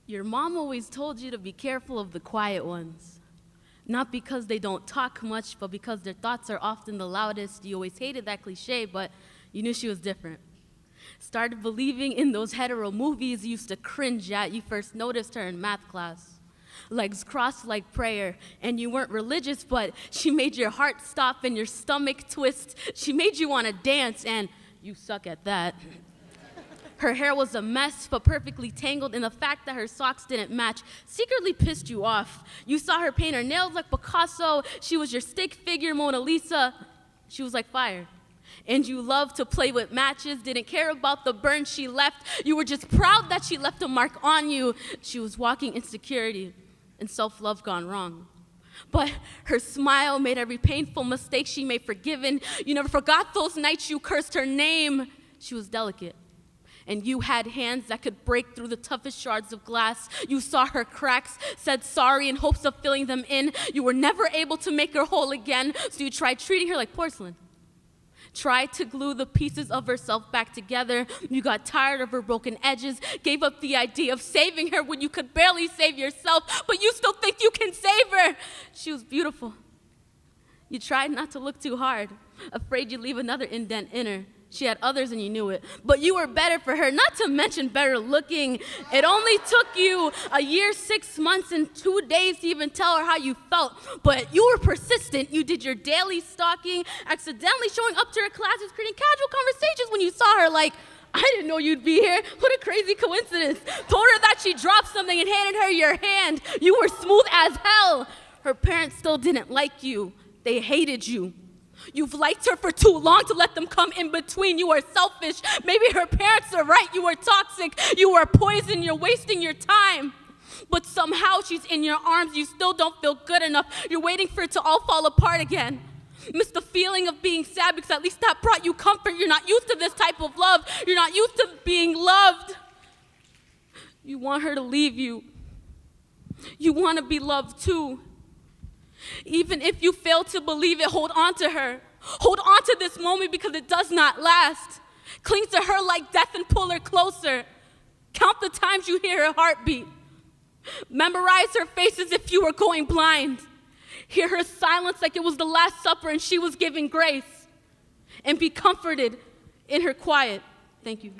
Your mom always told you to be careful of the quiet ones. Not because they don't talk much, but because their thoughts are often the loudest. You always hated that cliche, but you knew she was different. Started believing in those hetero movies you used to cringe at. You first noticed her in math class. Legs crossed like prayer, and you weren't religious, but she made your heart stop and your stomach twist. She made you want to dance, and you suck at that. Her hair was a mess, but perfectly tangled, and the fact that her socks didn't match secretly pissed you off. You saw her paint her nails like Picasso. She was your stick figure Mona Lisa. She was like fire. And you loved to play with matches, didn't care about the burn she left. You were just proud that she left a mark on you. She was walking insecurity and self-love gone wrong. But her smile made every painful mistake she made forgiven. You never forgot those nights you cursed her name. She was delicate. And you had hands that could break through the toughest shards of glass. You saw her cracks, said sorry in hopes of filling them in. You were never able to make her whole again, so you tried treating her like porcelain. Tried to glue the pieces of herself back together. You got tired of her broken edges, gave up the idea of saving her when you could barely save yourself, but you still think you can save her. She was beautiful. You tried not to look too hard, afraid you'd leave another indent in her. She had others and you knew it, but you were better for her, not to mention better looking. It only took you a year, 6 months, and 2 days to even tell her how you felt, but you were persistent. You did your daily stalking, accidentally showing up to her classes, creating casual conversations when you saw her like, I didn't know you'd be here. What a crazy coincidence. Told her that she dropped something and handed her your hand. You were smooth as hell. Her parents still didn't like you. They hated you. You've liked her for too long to let them come in between. You are selfish. Maybe her parents are right. You are toxic. You are poison. You're wasting your time. But somehow she's in your arms. You still don't feel good enough. You're waiting for it to all fall apart again. Miss the feeling of being sad because at least that brought you comfort. You're not used to this type of love. You're not used to being loved. You want her to leave you. You want to be loved too. Even if you fail to believe it, hold on to her. Hold on to this moment because it does not last. Cling to her like death and pull her closer. Count the times you hear her heartbeat. Memorize her face as if you were going blind. Hear her silence like it was the Last Supper and she was giving grace. And be comforted in her quiet. Thank you.